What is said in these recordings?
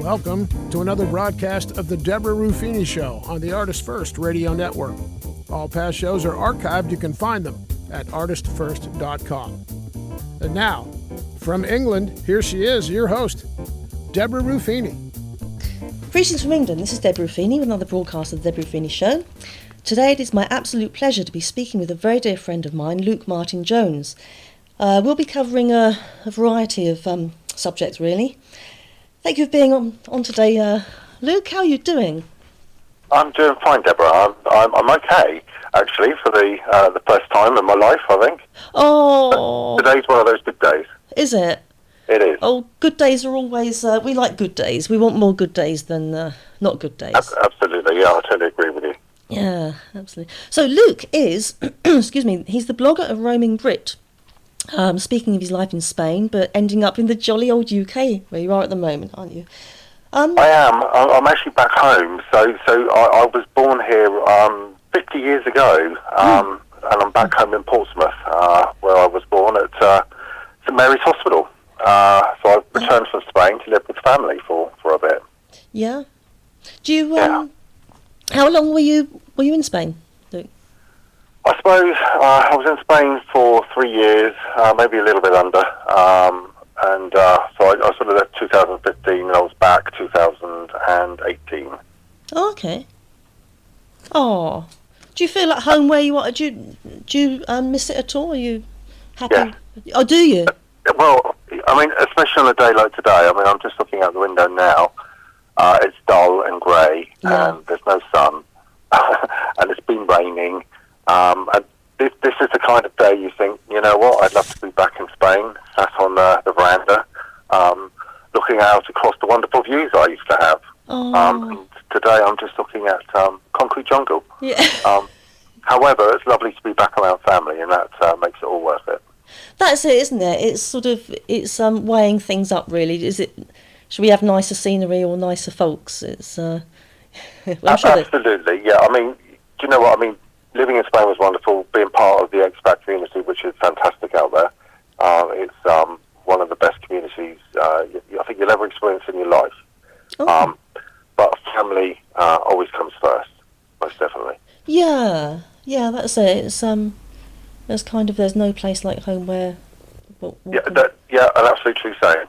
Welcome to another broadcast of the Debra Rufini Show on the ArtistFirst radio network. All past shows are archived. You can find them at ArtistFirst.com. And now, from England, here she is, your host, Debra Rufini. Greetings from England. This is Debra Rufini with another broadcast of the Debra Rufini Show. Today it is my absolute pleasure to be speaking with a very dear friend of mine, Luke Martin Jones. We'll be covering a variety of subjects, really. Thank you for being on today, Luke. How are you doing? I'm doing fine, Deborah. I'm okay, actually, for the first time in my life, I think. Oh, Today's one of those good days. Is it? It is. Oh, good days are always. We like good days. We want more good days than not good days. Absolutely, yeah, I totally agree with you. Yeah, absolutely. So Luke is, excuse me, he's the blogger of Roaming Brit. Speaking of his life in Spain, but ending up in the jolly old UK, where you are at the moment, aren't you? I am. I'm actually back home. So I was born here 50 years ago, and I'm back home in Portsmouth, where I was born at St Mary's Hospital. So I've returned from Spain to live with family for a bit. Yeah. Do you? How long were you in Spain, Luke? I suppose I was in Spain for 3 years, maybe a little bit under, and so I sort of left 2015 and I was back 2018. Oh, okay. Oh, do you feel at home where you are? Do you miss it at all? Are you happy? Yeah. Oh, do you? Well, I mean, especially on a day like today, I mean, I'm just looking out the window now. It's dull and grey, and there's no sun, and it's been raining. And this is the kind of day you think, you know what, I'd love to be back in Spain, sat on the veranda, looking out across the wonderful views I used to have. Oh. And today I'm just looking at concrete jungle. Yeah. However, it's lovely to be back around family, and that makes it all worth it. That's it, isn't it? It's sort of, it's weighing things up, really. Is it? Should we have nicer scenery or nicer folks? It's well, absolutely, yeah. I mean, do you know what I mean? Living in Spain was wonderful. Being part of the expat community, which is fantastic out there. It's one of the best communities I think you'll ever experience in your life. Oh. But family always comes first, most definitely. Yeah, that's it. It's there's kind of, there's no place like home where. An absolute true saying.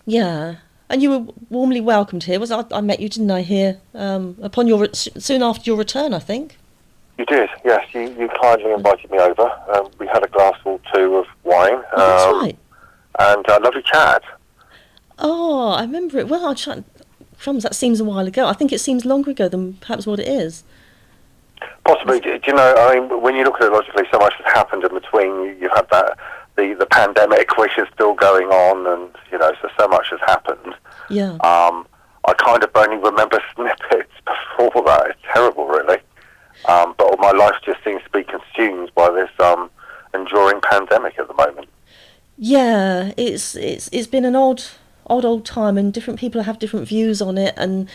Yeah, and you were warmly welcomed here. I met you, didn't I? Here upon your soon after your return, I think. You did, yes. You kindly invited me over. We had a glass or two of wine. That's right. And a lovely chat. Oh, I remember it well. Crumbs, that seems a while ago. I think it seems longer ago than perhaps what it is. Possibly. Do you know, I mean, when you look at it logically, so much has happened in between. You've had the pandemic, which is still going on, and, you know, so much has happened. Yeah. I kind of only remember snippets before that. It's terrible, really. But all my life just seems to be consumed by this enduring pandemic at the moment. Yeah, it's been an old time, and different people have different views on it, and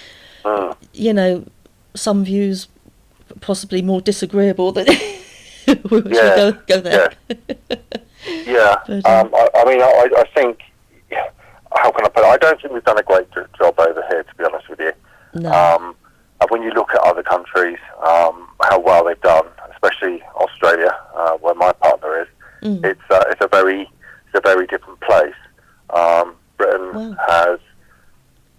you know, some views possibly more disagreeable than we should go there. Yeah. But, I mean, I think, how can I put it? I don't think we've done a great job over here, to be honest with you. No. And when you look at other countries, how well they've done, especially Australia, where my partner is, it's a very different place. Britain has,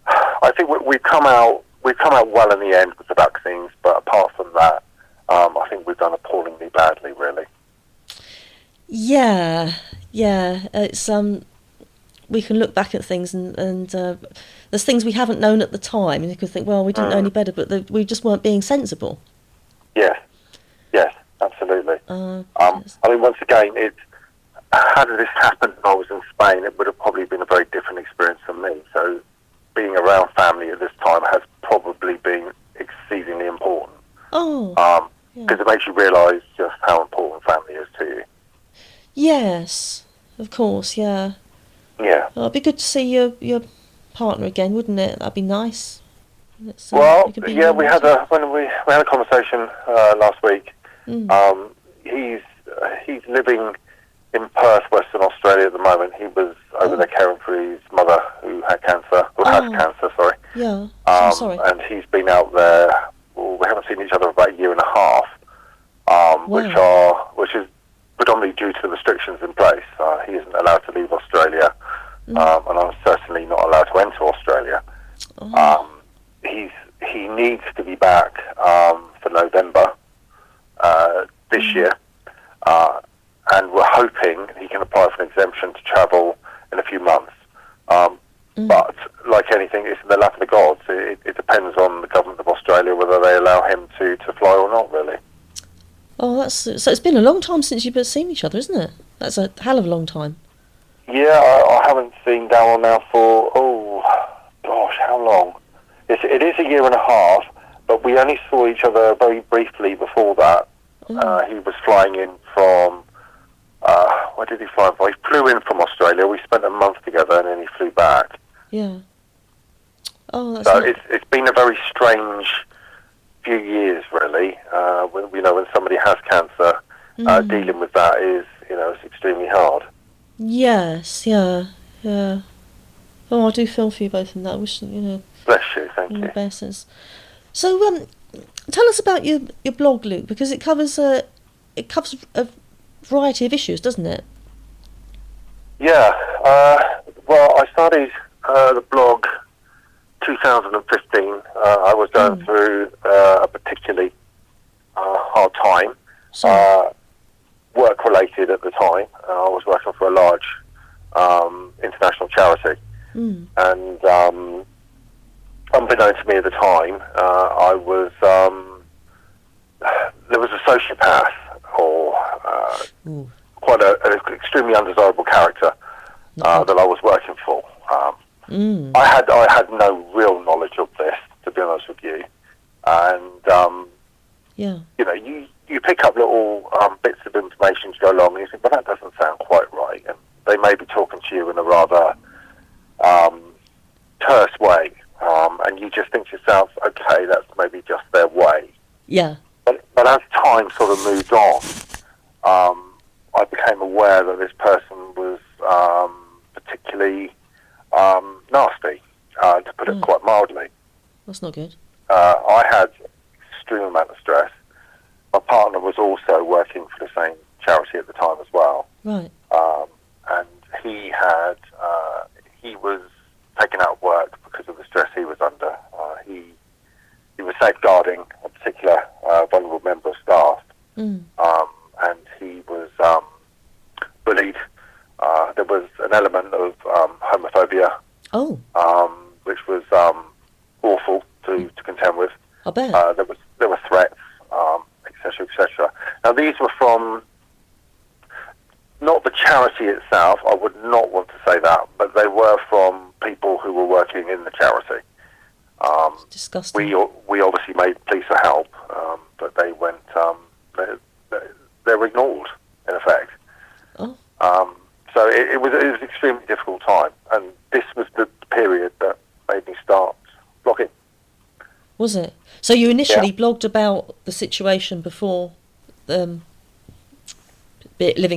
I think we've come out well in the end with the vaccines, but apart from that, I think we've done appallingly badly, really. Yeah. It's we can look back at things and there's things we haven't known at the time, and you could think, well, we didn't know any better, but we just weren't being sensible. Yes, absolutely. Yes. I mean, once again, had this happened when I was in Spain, it would have probably been a very different experience for me. So being around family at this time has probably been exceedingly important. Because it makes you realise just how important family is to you. Yes, of course, yeah. Yeah. Well, it'd be good to see your partner again, wouldn't it? That'd be nice. We had a conversation last week. He's living in Perth, Western Australia at the moment. He was over there caring for his mother who had cancer, or has cancer, sorry. Yeah, I'm sorry. And he's been out there. Well, we haven't seen each other about a year and a half, which is predominantly due to the restrictions in place. He isn't allowed to leave Australia, and I'm certainly not allowed to enter Australia. He needs to be back for November this year, and we're hoping he can apply for an exemption to travel in a few months. But like anything, it's in the lap of the gods. It depends on the government of Australia whether they allow him to fly or not, really. Oh, so it's been a long time since you've seen each other, isn't it? That's a hell of a long time. Yeah, I haven't seen Darryl now for, how long? It is a year and a half, but we only saw each other very briefly before that. He was flying in from, where did he fly from? He flew in from Australia. We spent a month together, and then he flew back. Yeah. Oh, that's so it's been a very strange few years, really. When somebody has cancer, dealing with that is, it's extremely hard. Yes, yeah. Oh, I do feel for you both in that. I wish, Bless you, thank you. The best sense. So, tell us about your blog, Luke, because it covers a variety of issues, doesn't it? Yeah. Well, I started the blog 2015. I was going through a particularly hard time, work-related at the time. I was working for a large international charity, and unbeknownst to me at the time, there was a sociopath, or quite an extremely undesirable character that I was working for. I had no real knowledge of this, to be honest with you, and you pick up little bits of information to go along, and you think, well, that doesn't sound quite right, and they may be talking to you in a rather terse way, and you just think to yourself, okay, that's maybe just their way. Yeah. But as time sort of moved on, I became aware that this person was particularly nasty, to put it quite mildly. That's not good. I had extreme amount of stress. My partner was also working for the same charity at the time as well. Right. And he was taken out of work because of the stress he was under. He was safeguarding a particular vulnerable member of staff, and he was bullied. There was an element of homophobia, which was awful to contend with. I bet. There were threats, etc., etc. Now these were from not the charity itself. I would not want to say that, but they were from people who were working in the charity. It's disgusting. We obviously made police for help, but they went. They were ignored, in effect. Oh. So it was an extremely difficult time, and this was the period that made me start blogging. Was it? So you initially blogged about the situation before living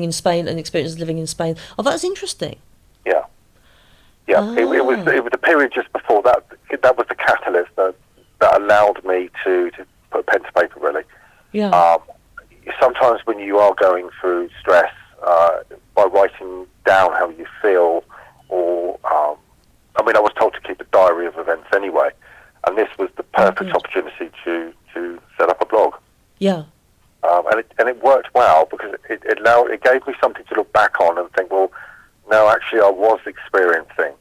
in Spain and experiences living in Spain. Oh, that's interesting. Yeah. It was a period just before that. That was the catalyst that allowed me to put pen to paper, really. Yeah. Sometimes when you are going through stress, by writing down how you feel, or I was told to keep a diary of events anyway, and this was the perfect opportunity to set up a blog. Yeah. And it worked well, because it gave me something to look back on and think, well, no, actually I was experiencing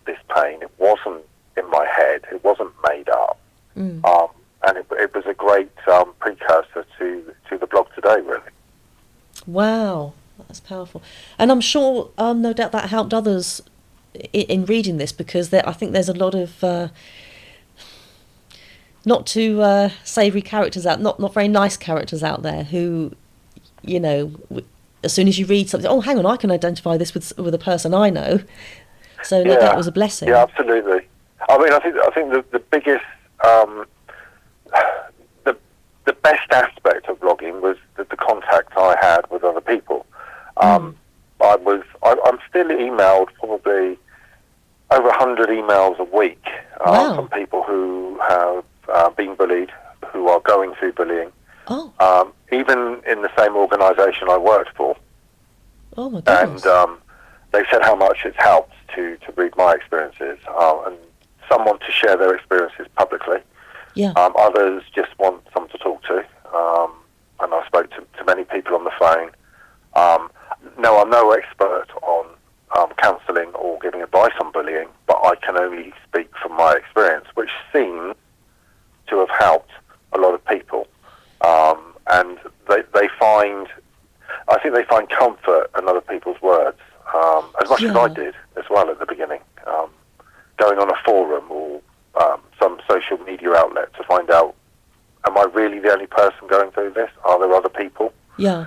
this pain. It wasn't in my head. It wasn't made up. And it was a great precursor to the blog today, really. Wow, that's powerful. And I'm sure, no doubt, that helped others in reading this, because I think there's a lot of not too savoury characters not very nice characters out there who, as soon as you read something, oh, hang on, I can identify this with a person I know. So that was a blessing. Yeah, absolutely. I think the biggest, the best aspect of blogging was the contact I had with other people. emails a week Wow. from people who have been bullied, who are going through bullying. Oh. Even in the same organisation I worked for. Oh my goodness. And they said how much it's helped to read my experiences, and someone to share their experiences publicly. Yeah. Others just want someone to talk to. And I spoke to many people on the phone. No, I'm no expert on counselling or giving advice on bullying, but I can only speak from my experience, which seems to have helped a lot of people. And they find, I think they find comfort in other people's words, as much as I did as well at the beginning. Going on a forum or some social media outlet to find out, am I really the only person going through this? Are there other people? Yeah.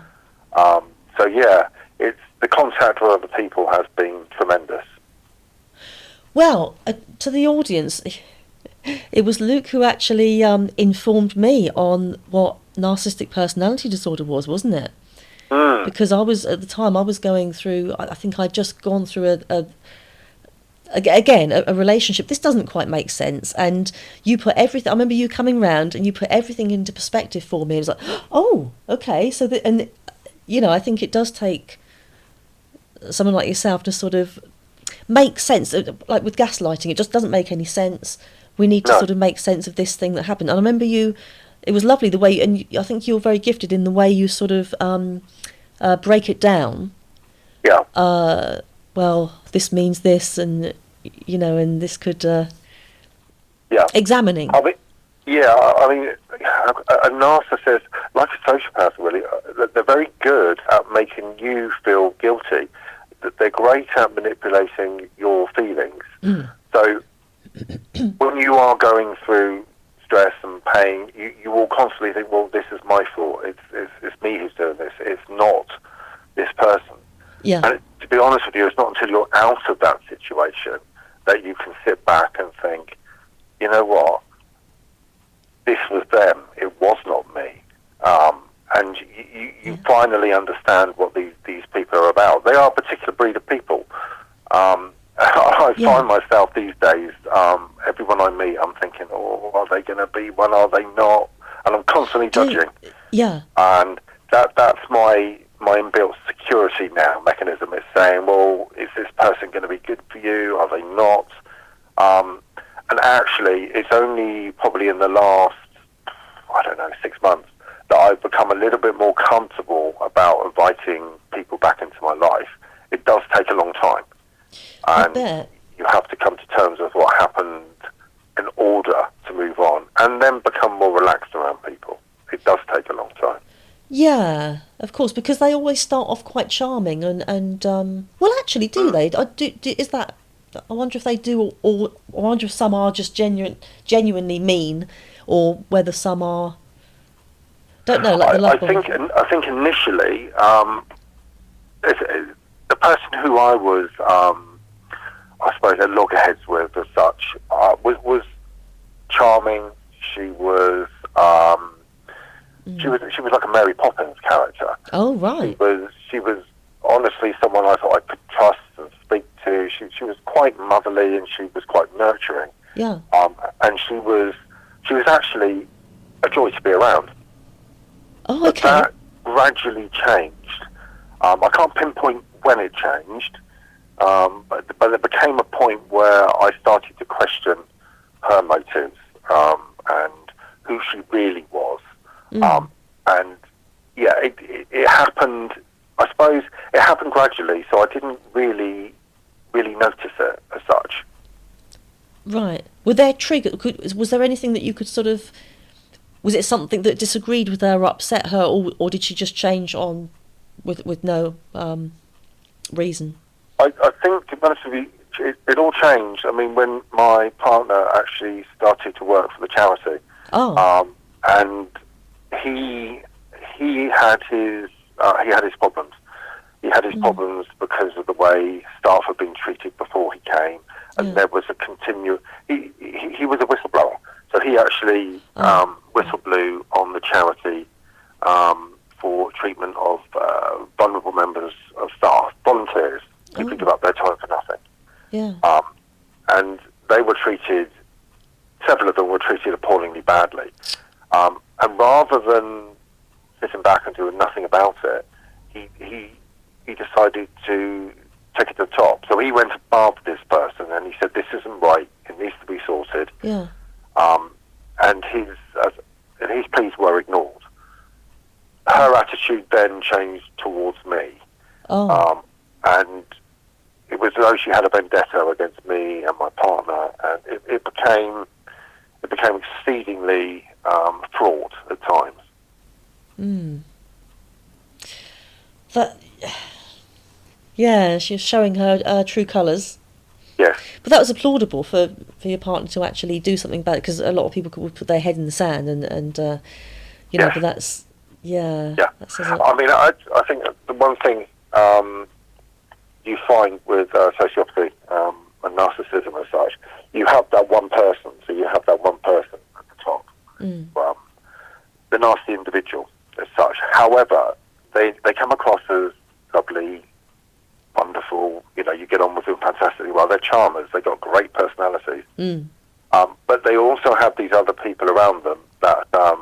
So yeah, it's the contact with other people has been tremendous. Well, to the audience, it was Luke who actually informed me on what narcissistic personality disorder was, wasn't it? Because I was, at the time, I was going through, I think I'd just gone through a relationship. This doesn't quite make sense. And you put everything, I remember you coming round and you put everything into perspective for me. It was like, oh, okay. So, and you know, I think it does take someone like yourself to sort of make sense. Like with gaslighting, it just doesn't make any sense. We need to sort of make sense of this thing that happened. And I remember you, it was lovely the way, and I think you're very gifted in the way you sort of break it down. Yeah. Well, this means this, and you know, and this could. Examining. I mean, a narcissist, like a sociopath, really, they're very good at making you feel guilty. They're great at manipulating your feelings. So when you are going through stress and pain, you will constantly think, well, this is my fault. It's me who's doing this. It's not this person. Yeah. And to be honest with you, it's not until you're out of that situation that you can sit back and think, you know what? This was them. It was not me. And you finally understand what these people are about. They are a particular breed of people. I find myself these days, everyone I meet, I'm thinking, oh, are they going to be one? Are they not? And I'm constantly judging. Yeah. And that's my inbuilt security now mechanism. Is saying, well, is this person going to be good for you? Are they not? And actually, it's only probably in the last, 6 months that I've become a little bit more comfortable about inviting people back into my life. It does take a long time. And you have to come to terms with what happened in order to move on and then become more relaxed around people. It does take a long time. Yeah, of course, because they always start off quite charming and well, actually, do they? Is that? I wonder if they do, or I wonder if some are just genuinely mean, or whether some are. Don't know. Like the love I think initially, the person who I was, I suppose, at loggerheads with as such, was charming. She was. She was like a Mary Poppins character. Oh, right. She was honestly someone I thought I could trust and speak to. She was quite motherly and she was quite nurturing. Yeah. And she was actually a joy to be around. Oh, okay. But that gradually changed. I can't pinpoint when it changed, but there became a point where I started to question her motives and who she really was. And yeah, it happened. I suppose it happened gradually, so I didn't really notice it as such. Right. Were there triggers? Was there anything that you could sort of? Was it something that disagreed with her, or upset her, or did she just change on with no reason? I think, to be honest with you, it all changed. I mean, when my partner actually started to work for the charity, and he had his problems. He had his problems because of the way staff had been treated before he came, and there was a continual. He was a whistleblower, so he actually whistleblew on the charity for treatment of vulnerable members of staff, volunteers, people who give up their time for nothing. Yeah. And they were treated. Several of them were treated appallingly badly, and rather than sitting back and doing nothing about it, he decided to take it to the top. So he went above this person and he said, "This isn't right. It needs to be sorted." Yeah. And his pleas were ignored. Her attitude then changed towards me, and it was as though she had a vendetta against me and my partner, and it became exceedingly fraught at times. Yeah, she was showing her true colours. Yes. But that was applaudable for your partner to actually do something about it, because a lot of people would put their head in the sand and you know, but that's, yeah. That says a lot. I mean, I think the one thing you find with sociopathy and narcissism and such, you have that one person, so you have that one person at the top, the nasty individual as such. However, they come across as lovely, wonderful, you know, you get on with them fantastically well. They're charmers, they've got great personalities. But they also have these other people around them that, I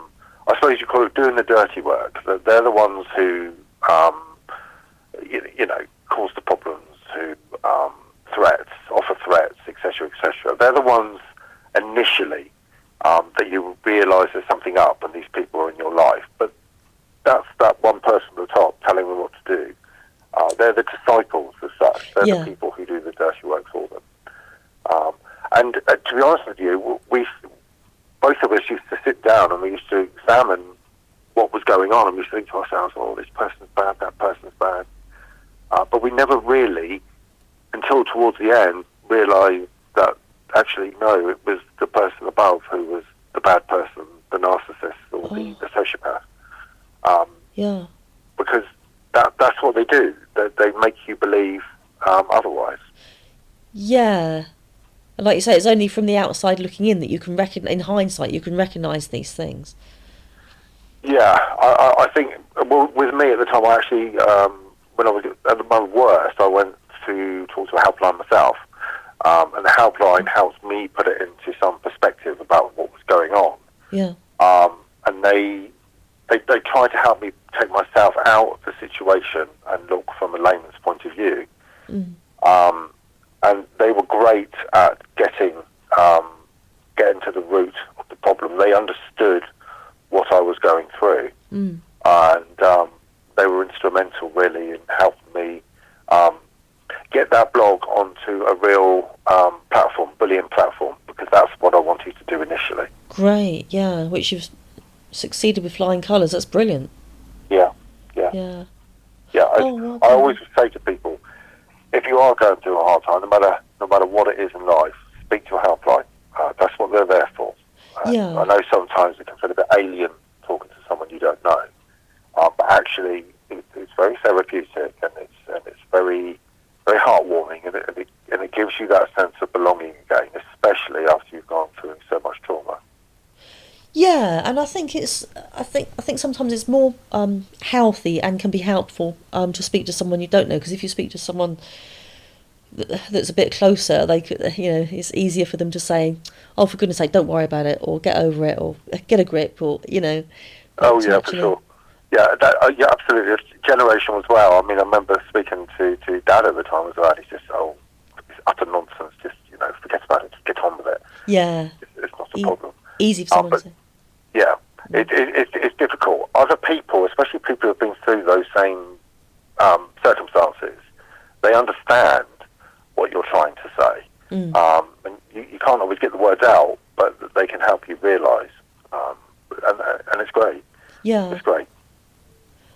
suppose you call it doing the dirty work. They're the ones who, you know, cause the problems, who offer threats, etc., etc. They're the ones initially that you realise there's something up and these people are in your life. But that's that one person at the top telling them what to do. They're the disciples as such. They're the people who do the dirty work for them. And to be honest with you, both of us used to sit down and we used to examine what was going on, and we used to think to ourselves, "Oh, this person's bad, that person's bad." But we never really, until towards the end, realised that actually, no, it was the person above who was the bad person, the narcissist or the sociopath. Because that's what they do. They make you believe otherwise. Yeah. And like you say, it's only from the outside looking in that you can in hindsight, you can recognise these things. Yeah, I think, well, with me at the time, I actually, when I was at my worst, I went to talk to a helpline myself. And the helpline helped me put it into some perspective about what was going on. Yeah. And they tried to help me take myself out of the situation and look from a layman's point of view. And they were great at getting to the root of the problem. They understood what I was going through, and they were instrumental, really, in helping me get that blog onto a real platform, bullying platform, because that's what I wanted to do initially. Great, yeah, which you've succeeded with flying colours. That's brilliant. Yeah. I always say to people, if you are going through a hard time, no matter what it is in life, speak to a helpline. That's what they're there for. I know sometimes it can feel a bit alien talking to someone you don't know, but actually it's very therapeutic and it's very, very heartwarming, and it gives you that sense of belonging again, especially after you've gone through so much trauma. Yeah, and I think sometimes it's more healthy and can be helpful to speak to someone you don't know, because if you speak to someone that's a bit closer, they could, you know, it's easier for them to say, "Oh, for goodness sake, don't worry about it," or "Get over it," or "Get a grip," or, you know. Oh yeah, for sure. Yeah, yeah, absolutely. It's generational as well. I mean, I remember speaking to Dad at the time as well. He's just, it's utter nonsense. Just, you know, forget about it. Just get on with it. Yeah. It's not a problem. Easy for someone to say. Yeah, it's difficult. Other people, especially people who have been through those same circumstances, they understand what you're trying to say. And you can't always get the words out, but they can help you realise. And it's great. Yeah. It's great.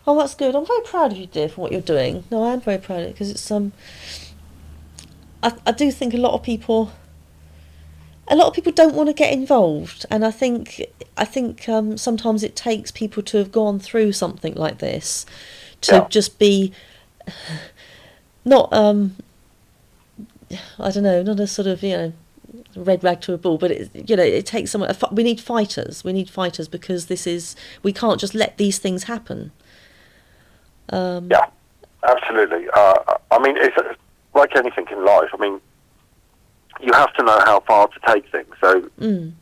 Oh, that's good. I'm very proud of you, dear, for what you're doing. No, I am very proud of it, because it's I do think a lot of people don't want to get involved, and I think sometimes it takes people to have gone through something like this to just be not I don't know, not a sort of, you know, red rag to a bull, but it takes someone. We need fighters. We need fighters, because we can't just let these things happen. Yeah, absolutely. I mean, it's like anything in life. I mean, you have to know how far to take things. So Mm.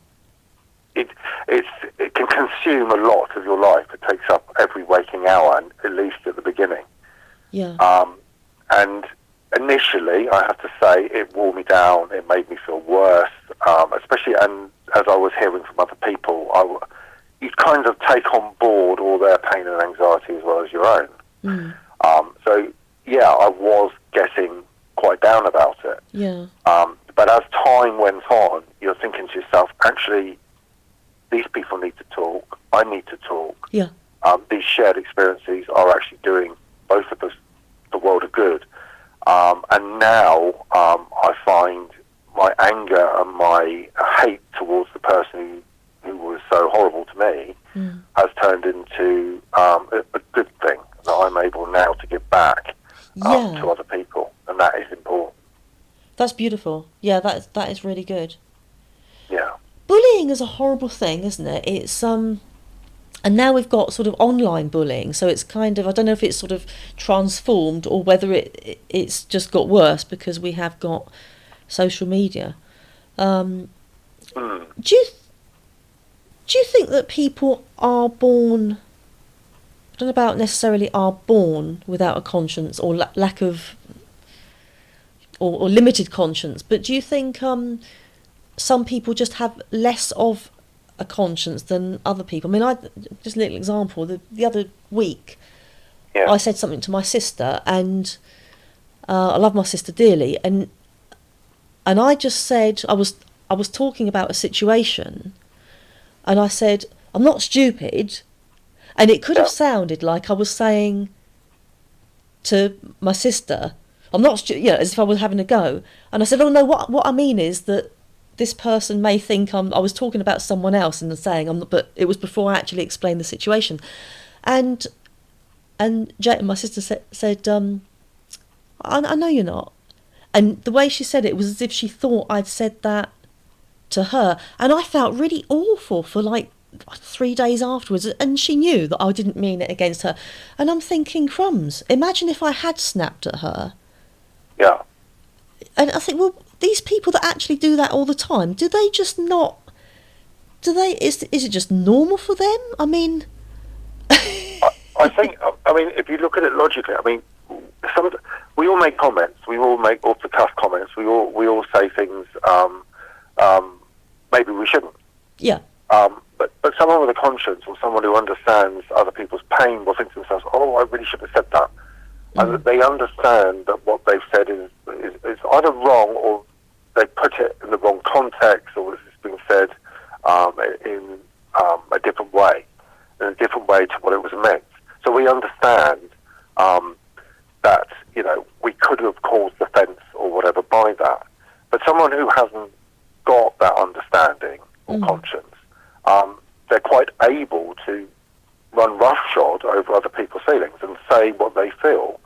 it can consume a lot of your life. It takes up every waking hour, and at least at the beginning. Yeah. And initially, I have to say, it wore me down. It made me feel worse, especially, and as I was hearing from other people, you kind of take on board all their pain and anxiety as well as your own. Mm. So, yeah, I was getting quite down about it. Yeah. But as time went on, you're thinking to yourself, actually, these people need to talk. I need to talk. Yeah. These shared experiences are actually doing both of us the world a good. And now I find my anger and my hate towards the person who was so horrible to me has turned into a good thing that I'm able now to give back to other people, and that is important. That's beautiful. Yeah, that is really good. Yeah. Bullying is a horrible thing, isn't it? It's and now we've got sort of online bullying, so it's kind of, I don't know if it's sort of transformed or whether it's just got worse because we have got social media. Do you think that people are born, I don't know about necessarily are born without a conscience or lack of or limited conscience, but do you think some people just have less of a conscience than other people? I mean, just a little example. The other week, I said something to my sister, and I love my sister dearly, and I just said, I was talking about a situation, and I said, I'm not stupid, and it could have sounded like I was saying to my sister, I'm not as if I was having a go, and I said, oh no, what I mean is that this person may think I was talking about someone else and saying I'm not, but it was before I actually explained the situation. And my sister said I know you're not. And the way she said it was as if she thought I'd said that to her. And I felt really awful for like 3 days afterwards. And she knew that I didn't mean it against her. And I'm thinking, crumbs, imagine if I had snapped at her. Yeah. And I think, well, these people that actually do that all the time, do they just not? Is it just normal for them? I mean, I think. I mean, if you look at it logically, I mean, we all make comments. We all make off-the-cuff comments. We all say things. Maybe we shouldn't. Yeah. But someone with a conscience or someone who understands other people's pain will think to themselves, "Oh, I really should have said that." And they understand that what they've said is either wrong, or they put it in the wrong context, or it's been said in a different way to what it was meant. So we understand that, we could have caused offence or whatever by that. But someone who hasn't got that understanding or conscience, they're quite able to run roughshod over other people's feelings and say what they feel.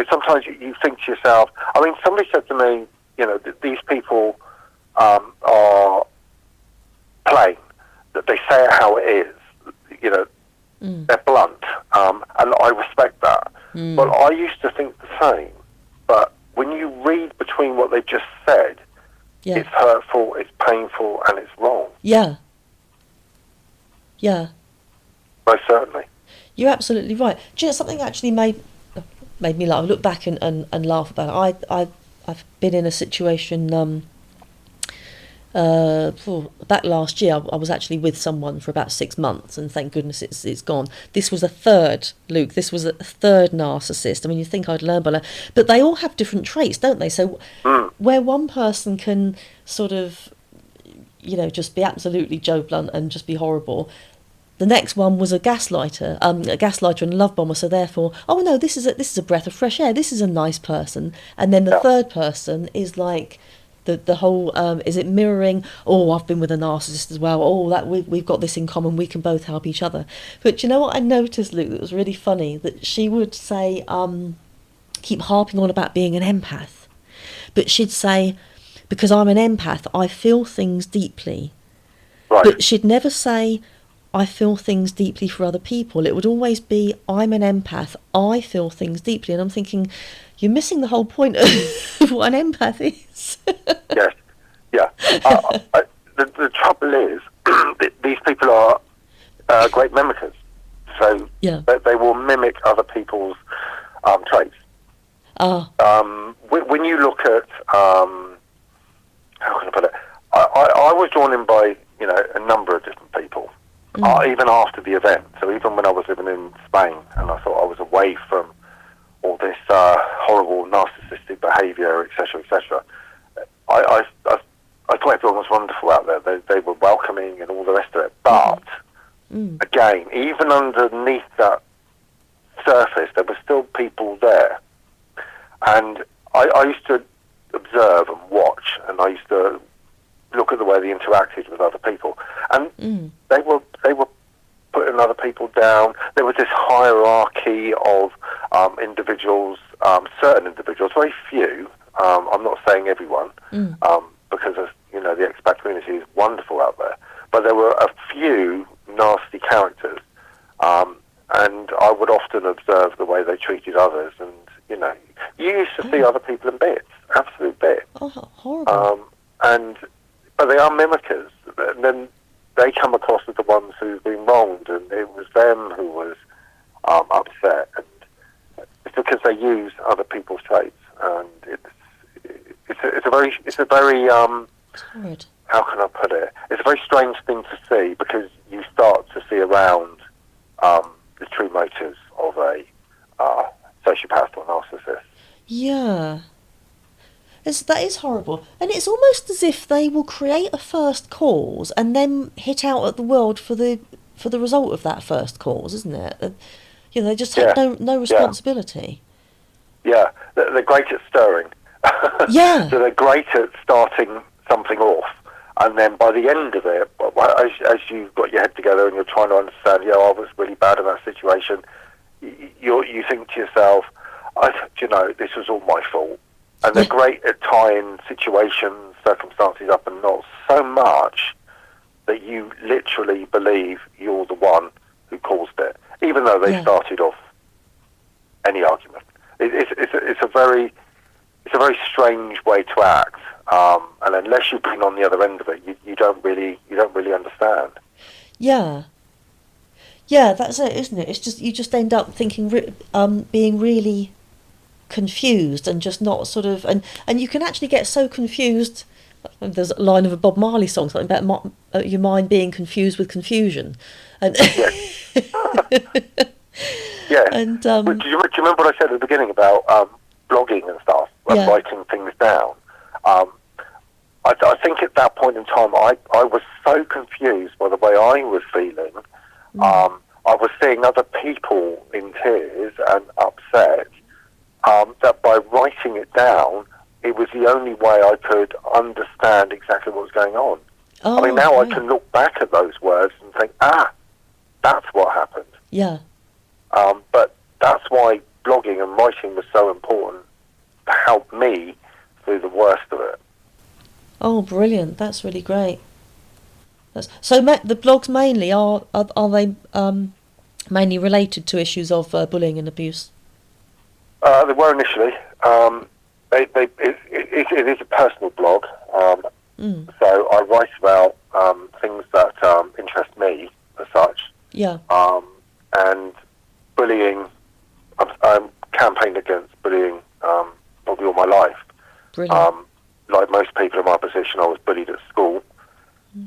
Sometimes you think to yourself, I mean, somebody said to me, that these people are plain, that they say it how it is, they're blunt, and I respect that. But I used to think the same. But when you read between what they've just said, it's hurtful, it's painful, and it's wrong. Yeah. Yeah. Most certainly. You're absolutely right. Do you know, something actually made me laugh. I look back and laugh about it. I've been in a situation back last year. I was actually with someone for about 6 months, and thank goodness it's gone. This was a third, Luke. This was a third narcissist. I mean, you think I'd learn by now, but they all have different traits, don't they? So where one person can sort of, just be absolutely Joe Blunt and just be horrible, the next one was a gaslighter and a love bomber. So therefore, oh no, this is a breath of fresh air. This is a nice person. And then the third person is like the whole. Is it mirroring? Oh, I've been with a narcissist as well. Oh, that we've got this in common. We can both help each other. But you know what I noticed, Luke? That was really funny. That she would say, keep harping on about being an empath, but she'd say, because I'm an empath, I feel things deeply. Right. But she'd never say, I feel things deeply for other people. It would always be, I'm an empath, I feel things deeply. And I'm thinking, you're missing the whole point of what an empath is. Yes, yeah. The trouble is, these people are great mimickers. So Yeah. they will mimic other people's traits. When you look at, how can I put it? I was drawn in by, a number of different people, even after the event. So even when I was living in Spain and I thought I was away from all this horrible narcissistic behaviour, etc., etc., I thought everyone was wonderful out there. They were welcoming and all the rest of it. But, again, even underneath that surface, there were still people there. And I used to observe and watch, and I used to look at the way they interacted with other people. And they were putting other people down. There was this hierarchy of individuals, certain individuals, very few. I'm not saying everyone, because the expat community is wonderful out there. But there were a few nasty characters, and I would often observe the way they treated others. And you used to see other people in bits, absolute bits. Oh, horrible. But they are mimickers, and then they come across as the ones who've been wronged, and it was them who was upset, and it's because they use other people's traits, and it's a very Horrid. how can I put it? It's a very strange thing to see, because you start to see around the true motives of a sociopath or narcissist. Yeah. That is horrible. And it's almost as if they will create a first cause and then hit out at the world for the result of that first cause, isn't it? They just take no responsibility. Yeah, they're great at stirring. Yeah. So they're great at starting something off, and then by the end of it, as you've got your head together and you're trying to understand, I was really bad in that situation, you think to yourself, this was all my fault. And they're great at tying situations, circumstances up and knots so much that you literally believe you're the one who caused it, even though they started off any argument. It's a very strange way to act, and unless you've been on the other end of it, you don't really understand. Yeah. Yeah, that's it, isn't it? It's just you just end up thinking, being really confused and just not sort of, and you can actually get so confused. There's a line of a Bob Marley song, something about your mind being confused with confusion, and yeah. And do you remember what I said at the beginning about blogging and stuff and writing things down? I think at that point in time, I was so confused by the way I was feeling. I was seeing other people in tears and upset. That by writing it down, it was the only way I could understand exactly what was going on. Oh, I mean, now right. I can look back at those words and think, that's what happened. Yeah. But that's why blogging and writing was so important to help me through the worst of it. Oh, brilliant! That's really great. So the blogs mainly are they mainly related to issues of bullying and abuse? They were initially. It is a personal blog, so I write about things that interest me as such. Yeah. And bullying, I'm campaigned against bullying probably all my life. Brilliant. Like most people in my position, I was bullied at school.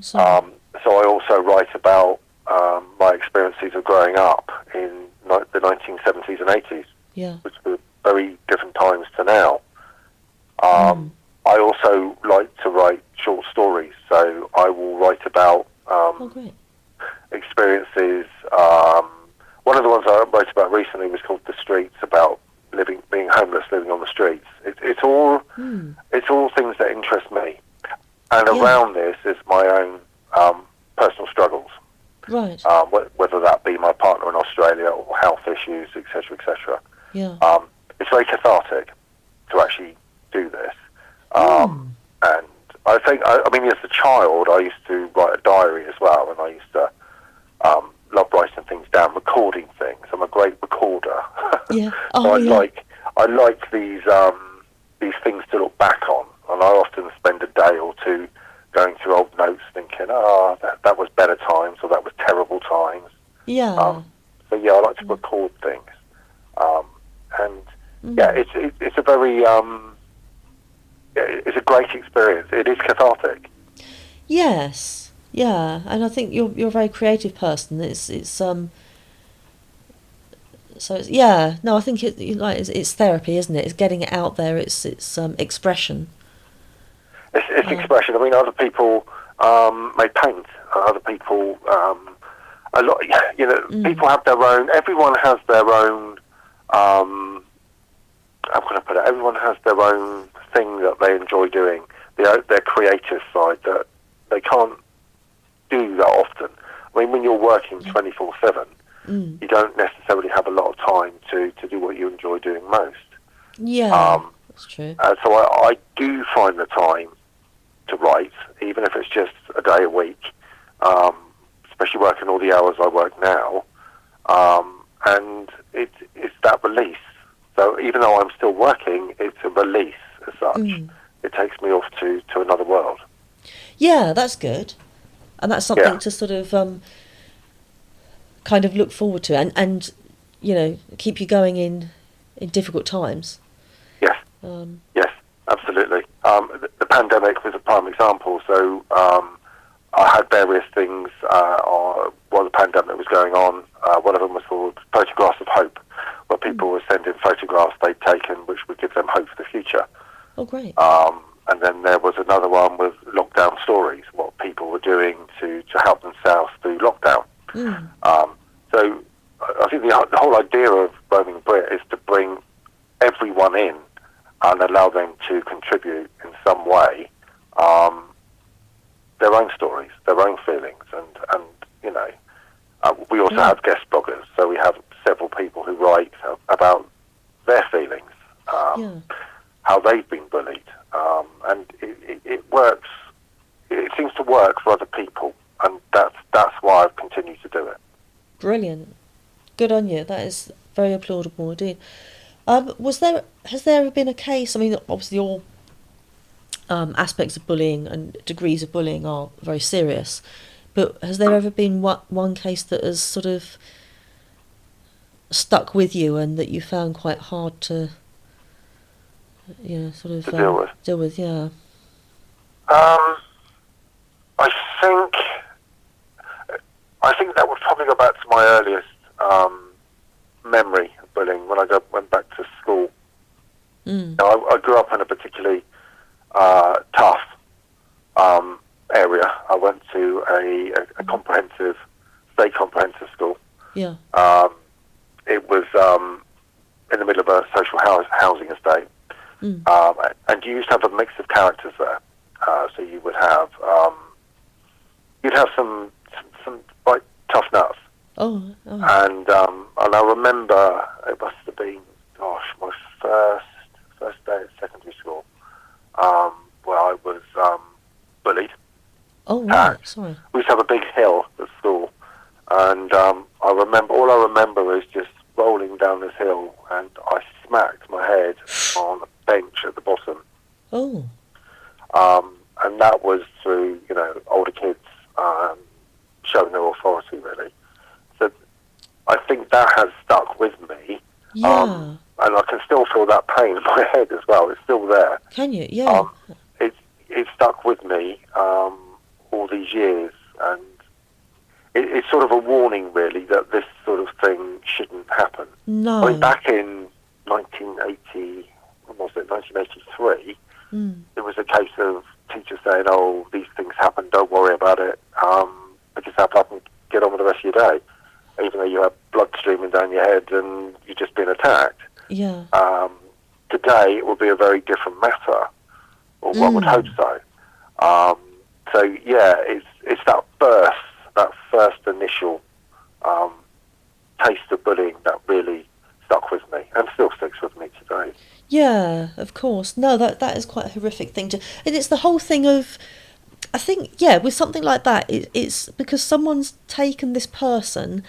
So I also write about my experiences of growing up in the 1970s and 80s, which were very different times to now. I also like to write short stories, so I will write about experiences. One of the ones I wrote about recently was called "The Streets," about being homeless, living on the streets. It's all things that interest me, and around this is my own personal struggles. Right. Whether that be my partner in Australia or health issues, etc., etc. Yeah. It's very cathartic to actually do this. And I think, I mean, as a child, I used to write a diary as well, and I used to love writing things down, recording things. I'm a great recorder. Yeah. So I like these things to look back on, and I often spend a day or two going through old notes thinking, that was better times, or that was terrible times. Yeah. So yeah, I like to record things. Yeah, it's a very it's a great experience. It is cathartic. Yes. Yeah, and I think you're a very creative person. So it's, yeah, no, I think it's therapy, isn't it? It's getting it out there. It's expression. It's expression. I mean, other people may paint. Other people, a lot. You know, people have their own. Everyone has their own. How can I put it? Everyone has their own thing that they enjoy doing. Their creative side that they can't do that often. I mean, when you're working 24/7, you don't necessarily have a lot of time to do what you enjoy doing most. Yeah, that's true. So I do find the time to write, even if it's just a day a week, especially working all the hours I work now. And it's that release. So even though I'm still working, it's a release as such. It takes me off to another world. Yeah, that's good. And that's something to sort of kind of look forward to and you know, keep you going in difficult times. Yes. Yes, absolutely. The pandemic was a prime example. So I had various things while the pandemic was going on. One of them was called Photographs of Hope, where people were sending photographs they'd taken which would give them hope for the future. Oh, great. And then there was another one with lockdown stories, what people were doing to help themselves through lockdown. So I think the whole idea of Roaming Brit is to bring everyone in and allow them to contribute in some way their own stories, their own feelings, and you know, we also have guest bloggers, so we have several people who write about their feelings, how they've been bullied, and it works. It seems to work for other people, and that's why I've continued to do it. Brilliant. Good on you. That is very applaudable indeed. Has there ever been a case? I mean, obviously all aspects of bullying and degrees of bullying are very serious, but has there ever been one case that has sort of stuck with you and that you found quite hard to, you know, sort of deal with? Yeah. I think that would probably go back to my earliest memory of bullying when I went back to school. Now, I grew up in a particularly tough area. I went to a comprehensive, state comprehensive school. Yeah. It was in the middle of a social housing estate, and you used to have a mix of characters there. So you would have you'd have some quite tough nuts. Oh. And I remember it must have been, my first day at secondary school, where I was bullied. Oh, right. Sorry. We used to have a big hill at school, and all I remember is just rolling down this hill, and I smacked my head on a bench at the bottom. Oh. And that was through, you know, older kids showing their authority, really. So I think that has stuck with me. Yeah. And I can still feel that pain in my head as well. It's still there. Can you? Yeah. It's stuck with me all these years, and it's sort of a warning, really, that this sort of thing shouldn't happen. No. I mean, back in 1983, it was a case of teachers saying, "Oh, these things happen. Don't worry about it. Pick yourself up and get on with the rest of your day," even though you have blood streaming down your head and you've just been attacked. Yeah. Today it will be a very different matter, or one would hope so. So yeah, it's that first initial taste of bullying that really stuck with me and still sticks with me today. Yeah, of course. No, that is quite a horrific thing to, and it's the whole thing of I think, yeah, with something like that, it's because someone's taken this person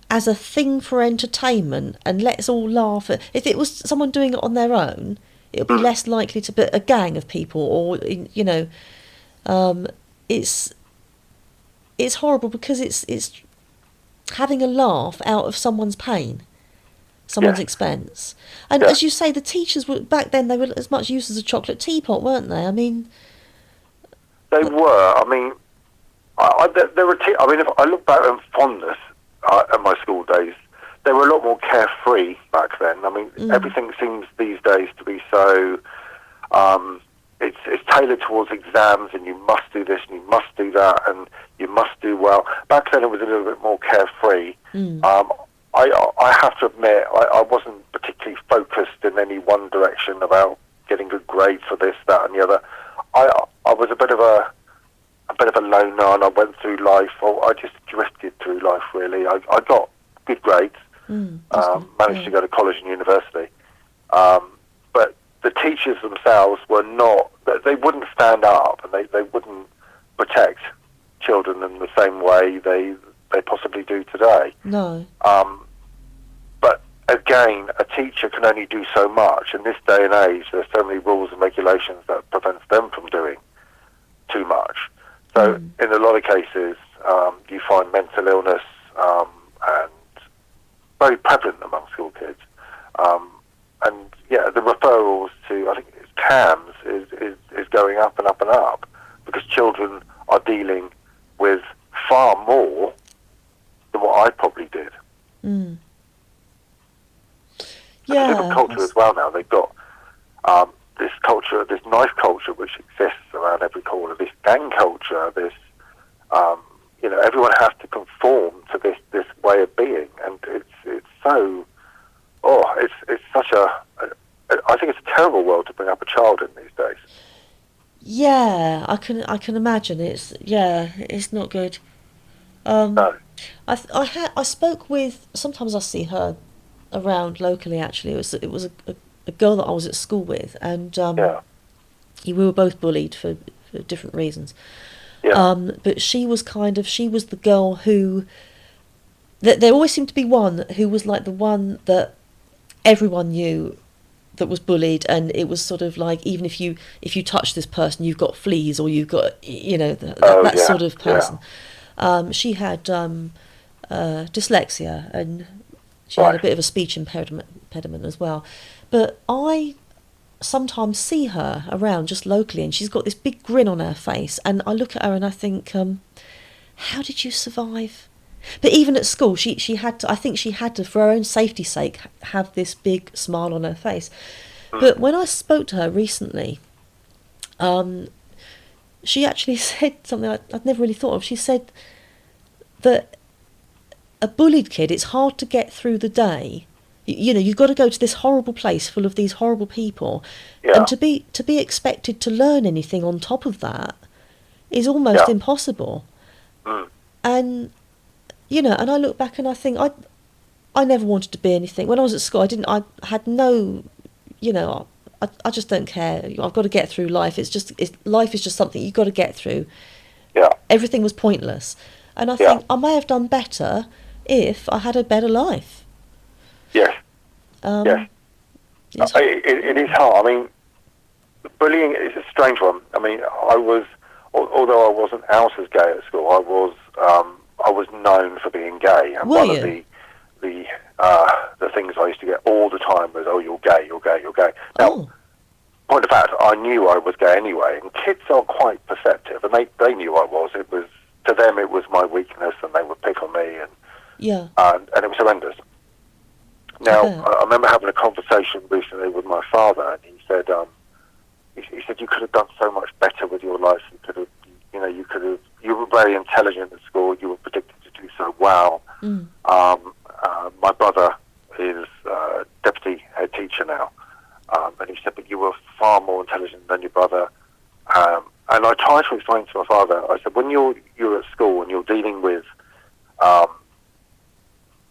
as a thing for entertainment and let's all laugh at. If it was someone doing it on their own, it would be less likely to be a gang of people, or it's horrible because it's having a laugh out of someone's pain, someone's expense. And as you say, the teachers were back then, they were as much used as a chocolate teapot, weren't they? I mean, they were. I mean, there were. I mean, if I look back in fondness at my school days, they were a lot more carefree back then. I mean, everything seems these days to be so. It's tailored towards exams, and you must do this, and you must do that, and you must do well. Back then, it was a little bit more carefree. I have to admit, I wasn't particularly focused in any one direction about getting good grades for this, that, and the other. I was a bit of a loner, and I went through life. I just drifted through life, really. I got good grades, managed to go to college and university, but the teachers themselves were not. They wouldn't stand up, and they wouldn't protect children in the same way they possibly do today. no. But again, a teacher can only do so much. In this day and age, there's so many rules and regulations that prevents them from doing too much. So in a lot of cases, you find mental illness and very prevalent among school kids. And yeah, the referrals to, I think it's CAMS is going up and up and up because children are dealing with far more than what I probably did. Yeah, It's a different culture as well now. They've got this culture, this knife culture, which exists around every corner. This gang culture. This, everyone has to conform to this way of being, and it's so. Oh, it's such a. I think it's a terrible world to bring up a child in these days. Yeah, I can imagine. It's not good. No. I spoke with. Sometimes I see her around locally. Actually, it was a girl that I was at school with, and we were both bullied for different reasons. Yeah. But she was the girl who. There always seemed to be one who was like the one that everyone knew that was bullied, and it was sort of like, even if you touch this person, you've got fleas, or you've got that sort of person. She had dyslexia, and she had a bit of a speech impediment as well. But I sometimes see her around just locally, and she's got this big grin on her face, and I look at her and I think, how did you survive? But even at school, she had to. I think she had to, for her own safety's sake, have this big smile on her face. But when I spoke to her recently, she actually said something I'd never really thought of. She said that a bullied kid, it's hard to get through the day. You've got to go to this horrible place full of these horrible people, and to be expected to learn anything on top of that is almost impossible. And and I look back and I think I never wanted to be anything. When I was at school, I had no, I just don't care. I've got to get through life. Life is just something you've got to get through. Yeah. Everything was pointless. And I think I may have done better if I had a better life. Yes. Yes. It is hard. I mean, bullying is a strange one. I mean, although I wasn't out as gay at school, I was known for being gay. And one of the things I used to get all the time was, "Oh, you're gay, you're gay, you're gay." Now, point of fact, I knew I was gay anyway, and kids are quite perceptive, and they knew I was. It was, to them, it was my weakness, and they would pick on me, and it was horrendous. Now, I remember having a conversation recently with my father, and he said, "You could have done so much better with your life. You could have, you were very intelligent at school. You were predicted to do so well." My brother is deputy head teacher now, and he said, "But you were far more intelligent than your brother." And I tried to explain to my father. I said, "When you're at school and you're dealing with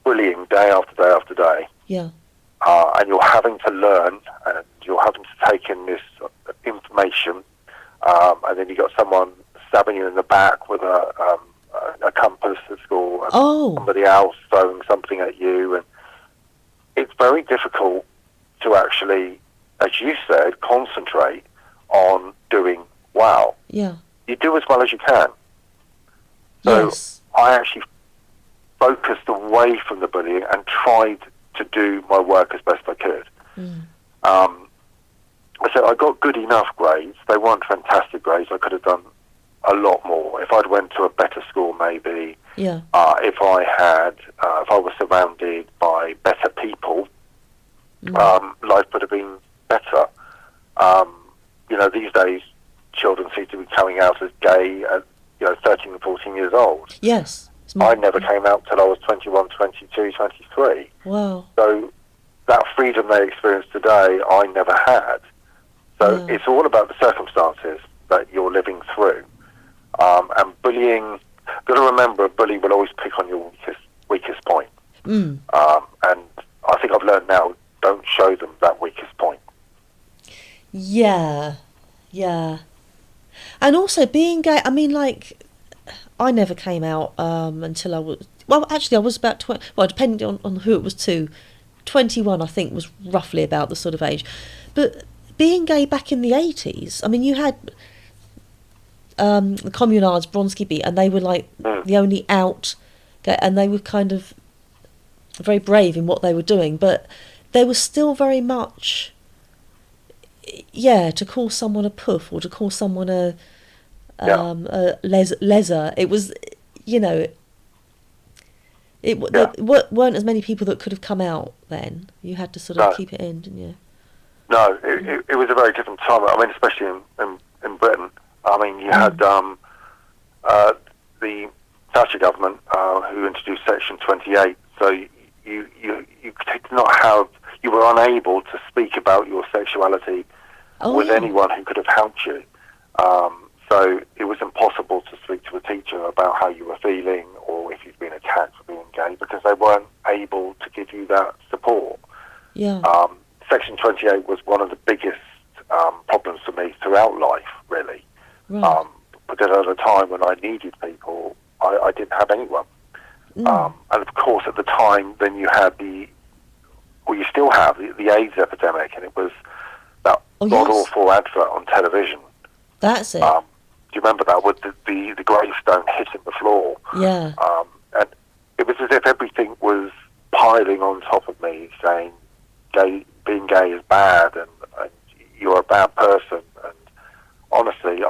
bullying day after day after day, and you're having to learn, and you're having to take in this information, and then you got someone stabbing you in the back with a compass at school, and Oh. somebody else throwing something at you, and it's very difficult to actually, as you said, concentrate on doing well. Yeah. You do as well as you can. So Yes. I actually focused away from the bullying and tried to do my work as best I could. So I got good enough grades. They weren't fantastic grades. I could have done a lot more. If I'd went to a better school, maybe. Yeah. If I was surrounded by better people, life would have been better. These days, children seem to be coming out as gay at 13 and 14 years old. Yes. I never came out till I was 21, 22, 23. Wow. So that freedom they experience today, I never had. So it's all about the circumstances that you're living through. And bullying, got to remember, a bully will always pick on your weakest point. And I think I've learned now, don't show them that weakest point. Yeah. Yeah. And also being gay, I mean, like, I never came out until I was... Well, actually, I was about 20... Well, depending on who it was to. 21, I think, was roughly about the sort of age. But being gay back in the 80s, I mean, you had the Communards, Bronski Beat, and they were, like, the only out... And they were kind of very brave in what they were doing. But they were still very much... Yeah, to call someone a puff or to call someone a leser, it was, there weren't as many people that could have come out then. You had to sort of keep it in, didn't you? No, it was a very different time. I mean, especially in Britain. I mean, you had the Thatcher government who introduced Section 28. So you did not have, you were unable to speak about your sexuality with anyone who could have helped you. So it was impossible to speak to a teacher about how you were feeling or if you'd been attacked for being gay because they weren't able to give you that support. Yeah. Section 28 was one of the biggest problems for me throughout life, really. Right. Because at a time when I needed people, I didn't have anyone. And of course, at the time, then you had you still have the AIDS epidemic, and it was that god-awful advert on television. That's it. Do you remember that with the gravestone hitting the floor? Yeah. And it was as if everything was piling on top of me, saying being gay is bad and you're a bad person. And honestly,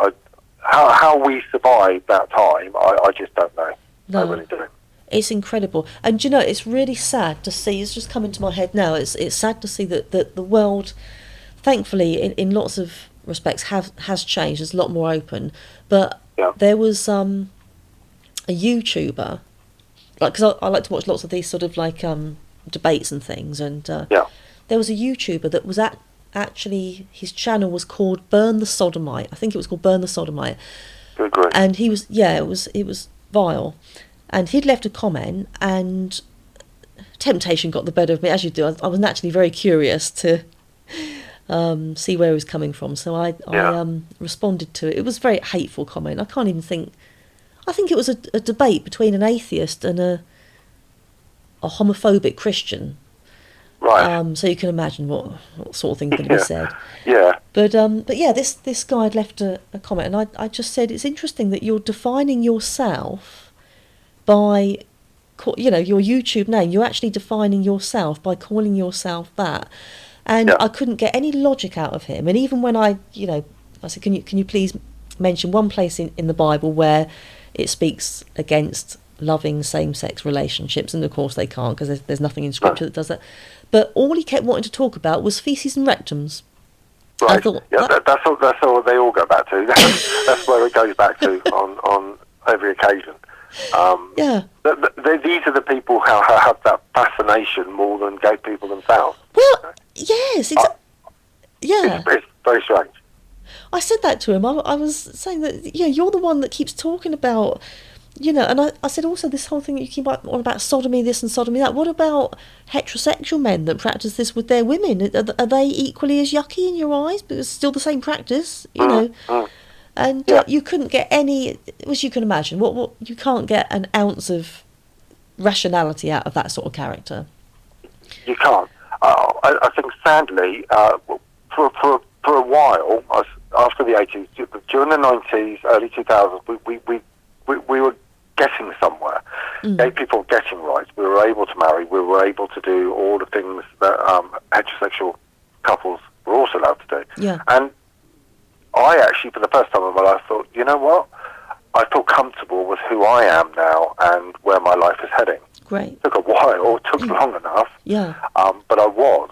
how we survived that time, I just don't know. No. I really don't. It's incredible. And it's really sad to see, it's just come into my head now, it's sad to see that the world, thankfully, in lots of respects, has changed. It's a lot more open. But there was a YouTuber, because I like to watch lots of these sort of like debates and things, and there was a YouTuber that was actually, his channel was called Burn the Sodomite. I think it was called Burn the Sodomite. Good grief. And he was, it was vile. And he'd left a comment, and temptation got the better of me, as you do. I was naturally very curious to see where he was coming from, so I responded to it. It was a very hateful comment. I can't even think... I think it was a debate between an atheist and a homophobic Christian. Right. So you can imagine what sort of thing could be said. Yeah. But this guy had left a comment, and I just said, it's interesting that you're defining yourself by, your YouTube name. You're actually defining yourself by calling yourself that. And I couldn't get any logic out of him. And even when I said, can you please mention one place in the Bible where it speaks against loving same-sex relationships? And of course they can't, because there's nothing in Scripture that does that. But all he kept wanting to talk about was feces and rectums. Right. I thought, that's all they all go back to. That's where it goes back to on every occasion. These are the people who have that fascination more than gay people themselves. Well, yes, it's very strange. I said that to him. I was saying that you're the one that keeps talking about, and I said also this whole thing that you keep on about sodomy this and sodomy that. What about heterosexual men that practice this with their women? Are they equally as yucky in your eyes? But it's still the same practice, And you couldn't get any, as you can imagine, what you can't get an ounce of rationality out of that sort of character. You can't. I think, sadly, for a while, after the 80s, during the 90s, early 2000s, we were getting somewhere. Gay people were getting rights. We were able to marry. We were able to do all the things that heterosexual couples were also allowed to do. Yeah. And I actually, for the first time in my life, thought, you know what? I feel comfortable with who I am now and where my life is heading. Great. It took a while. It took long enough. Yeah. But I was.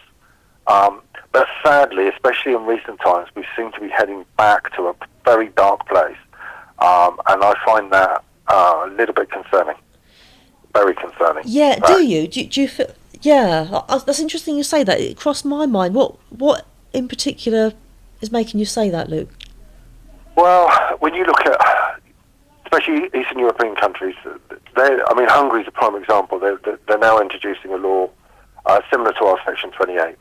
But sadly, especially in recent times, we seem to be heading back to a very dark place. And I find that a little bit concerning. Very concerning. Yeah, do you? Do you feel... Yeah, that's interesting you say that. It crossed my mind. What in particular is making you say that, Luke? Well, when you look at, especially Eastern European countries, Hungary's a prime example. They're now introducing a law similar to our Section 28.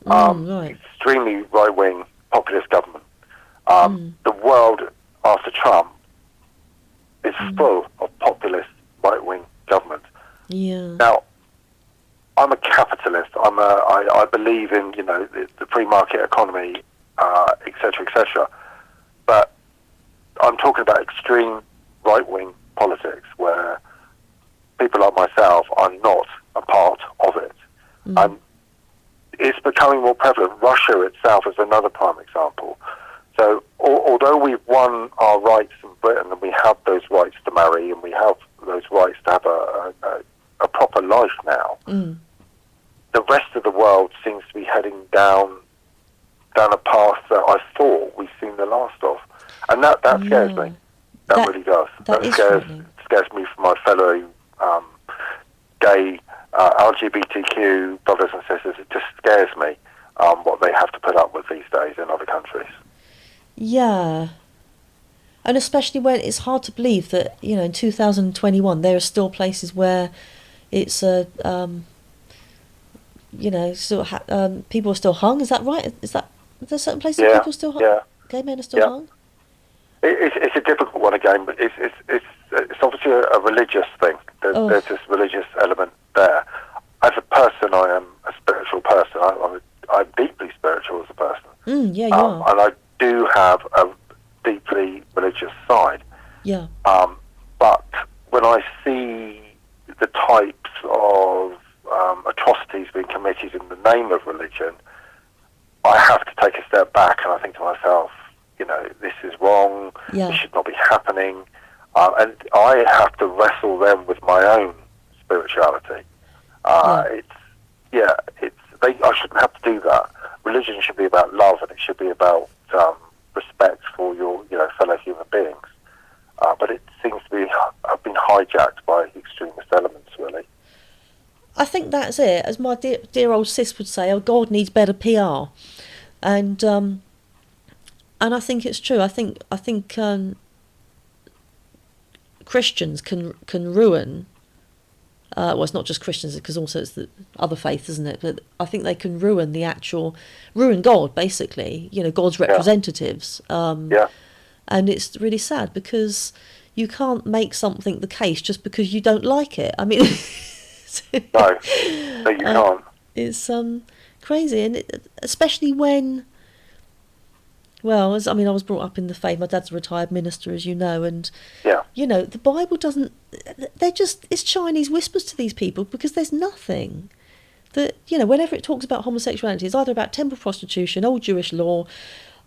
Right. Extremely right-wing populist government. The world after Trump is full of populist right-wing government. Yeah. Now, I'm a capitalist. I believe in the free market economy, etc., etc. But I'm talking about extreme right-wing politics where people like myself are not a part of it. And it's becoming more prevalent. Russia itself is another prime example. So although we've won our rights in Britain and we have those rights to marry and we have those rights to have a proper life now, the rest of the world seems to be heading down a path that I thought we've seen the last of. And that scares me. That really does. That scares me for my fellow gay LGBTQ brothers and sisters. It just scares me what they have to put up with these days in other countries. Yeah. And especially when it's hard to believe that, in 2021 there are still places where it's people are still hung. Is that right? Are there certain places where people still hung? Yeah. Gay men are still hung? It's a difficult one again, but it's obviously a religious thing. There's this religious element there. As a person, I am a spiritual person. I'm deeply spiritual as a person. Yeah, you are. And I do have a deeply religious side. Yeah. But when I see the types of atrocities being committed in the name of religion, I have to take a step back and I think to myself, this is wrong. Yeah. This should not be happening. And I have to wrestle then with my own spirituality. I shouldn't have to do that. Religion should be about love, and it should be about respect for your fellow human beings. But it seems to have been hijacked by extremist elements, really. I think that's it. As my dear old sis would say, God needs better PR. And I think it's true. I think Christians can ruin. Well, it's not just Christians, because also it's the other faith, isn't it? But I think they can ruin God, basically. God's representatives. And it's really sad because you can't make something the case just because you don't like it. I mean, no, you can't. It's crazy, and especially when. Well, I was brought up in the faith. My dad's a retired minister, as you know, and the Bible doesn't. It's Chinese whispers to these people because there's nothing that whenever it talks about homosexuality, it's either about temple prostitution, old Jewish law.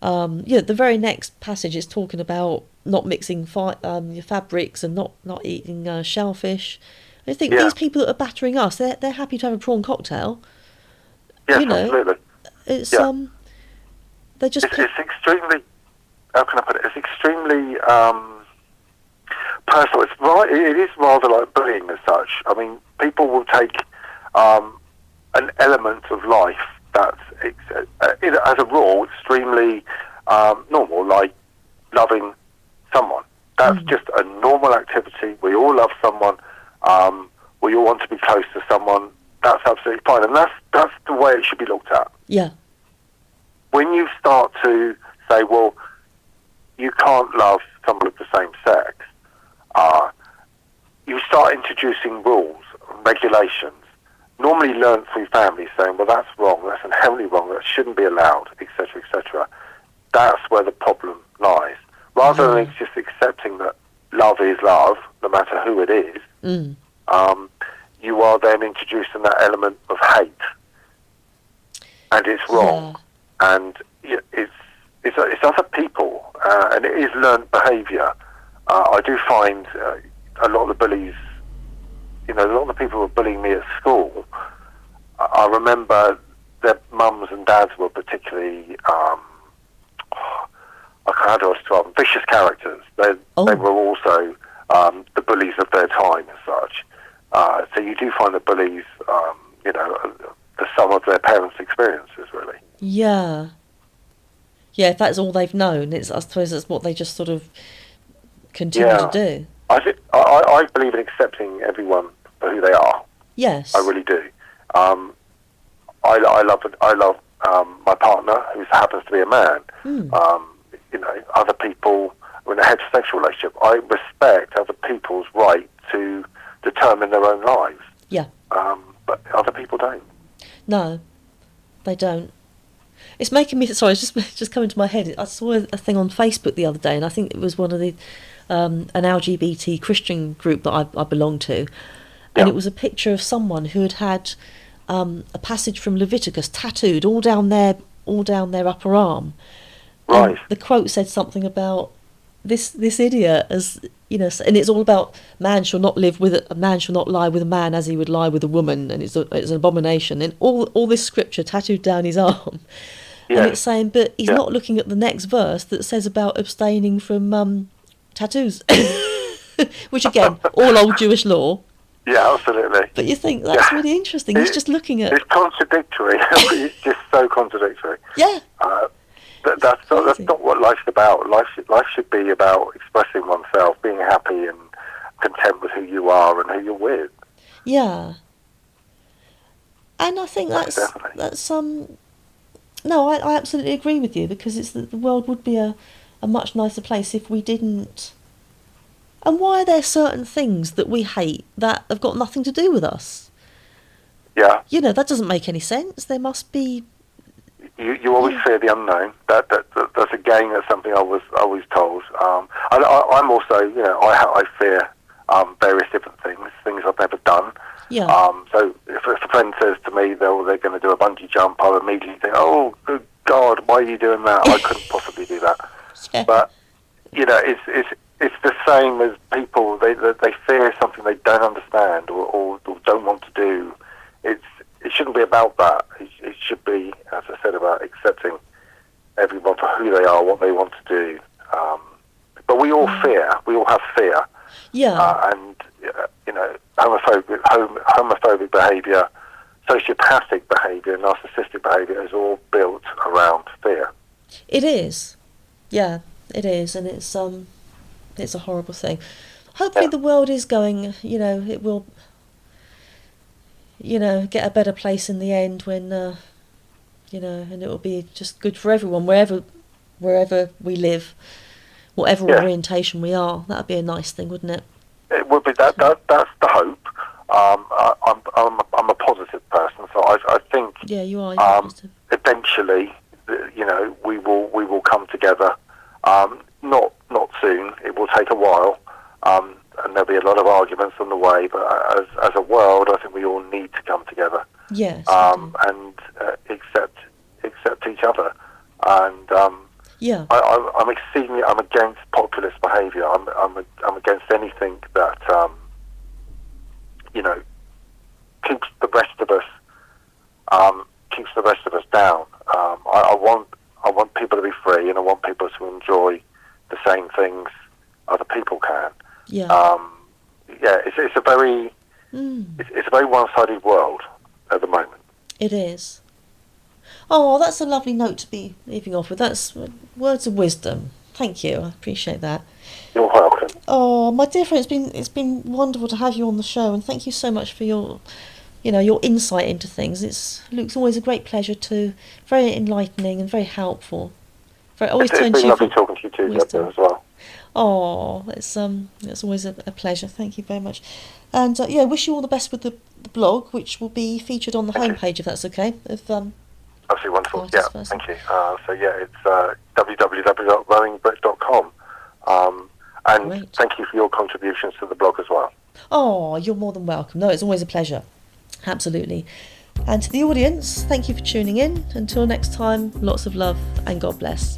The very next passage is talking about not mixing your fabrics and not eating shellfish. I think these people that are battering us, they're happy to have a prawn cocktail. Yes, absolutely. It's They just. It's extremely. How can I put it? It's extremely personal. It is rather like bullying as such. I mean, people will take an element of life that's, as a rule, extremely normal, like loving someone. That's just a normal activity. We all love someone. We all want to be close to someone. That's absolutely fine, and that's the way it should be looked at. Yeah. When you start to say, well, you can't love someone of the same sex, you start introducing rules and regulations, normally learned through families, saying, well, that's wrong, that's inherently wrong, that shouldn't be allowed, etc., etc. That's where the problem lies. Rather than just accepting that love is love, no matter who it is, you are then introducing that element of hate. And it's wrong. Yeah. And it's other people, and it is learned behaviour. I do find a lot of the bullies, a lot of the people who were bullying me at school, I remember their mums and dads were particularly, how do I describe them? Vicious characters. They were also the bullies of their time as such. So you do find the bullies, the sum of their parents' experiences, really. Yeah. Yeah, if that's all they've known, I suppose that's what they just sort of continue to do. I believe in accepting everyone for who they are. Yes. I really do. I love my partner, who happens to be a man. Other people are in a heterosexual relationship. I respect other people's right to determine their own lives. Yeah. But other people don't. No, they don't. It's making me... Sorry, it's just coming to my head. I saw a thing on Facebook the other day, and I think it was one of the... an LGBT Christian group that I belong to. And it was a picture of someone who had a passage from Leviticus tattooed all down their upper arm. Right. And the quote said something about this idiot, as and it's all about a man shall not lie with a man as he would lie with a woman, and it's an abomination. And all this scripture tattooed down his arm. Yes. And it's saying, but he's not looking at the next verse that says about abstaining from tattoos, which again, all old Jewish law. Yeah, absolutely. But you think that's really interesting. He's just looking at... It's contradictory. It's just so contradictory. Yeah. That's not what life's about. Life should be about expressing oneself, being happy and content with who you are and who you're with. Yeah. And I think that's no, I absolutely agree with you, because the world would be a much nicer place if we didn't. And why are there certain things that we hate that have got nothing to do with us? Yeah. That doesn't make any sense. There must be... You always fear the unknown. That's again, that's something I was always told. I'm also, I fear various different things I've never done. Yeah. So if a friend says to me they're going to do a bungee jump, I'll immediately think, oh, good God, why are you doing that? I couldn't possibly do that. Yeah. But it's the same as people. They fear something they don't understand or don't want to do. It shouldn't be about that. It should be, as I said, about accepting everyone for who they are, what they want to do. But we all fear. We all have fear. Yeah. And homophobic behaviour, sociopathic behaviour, narcissistic behaviour is all built around fear. It is. Yeah, it is, and it's a horrible thing. Hopefully the world is going, it will, get a better place in the end when, and it will be just good for everyone, wherever we live, whatever orientation we are. That would be a nice thing, wouldn't it? It would be. That's the hope. I'm a positive person, so I think. Yeah, you are. You're positive. Eventually, we will come together. Not soon. It will take a while, and there'll be a lot of arguments on the way. But as a world, I think we all need to come together. Yes. And accept each other. And yeah. I'm against populist behaviour. I'm against anything that keeps the rest of us down. I want people to be free, and I want people to enjoy the same things other people can. Yeah. It's a very one-sided world at the moment. It is. Oh, that's a lovely note to be leaving off with. That's words of wisdom. Thank you. I appreciate that. You're welcome. Oh, my dear friend, it's been wonderful to have you on the show, and thank you so much for your insight into things. Luke's always a great pleasure too. Very enlightening and very helpful. Always It's turn been to you lovely for talking to you too, wisdom. Deborah, as well. Oh, it's always a pleasure. Thank you very much. And yeah, wish you all the best with the blog, which will be featured on the homepage, if that's okay. Absolutely wonderful. Artist Yeah, First. thank you. So yeah, it's www.roamingbrit.com. And Great. thank you for your contributions to the blog as well. Oh, you're more than welcome. No, it's always a pleasure. Absolutely. And to the audience, thank you for tuning in. Until next time, lots of love and God bless.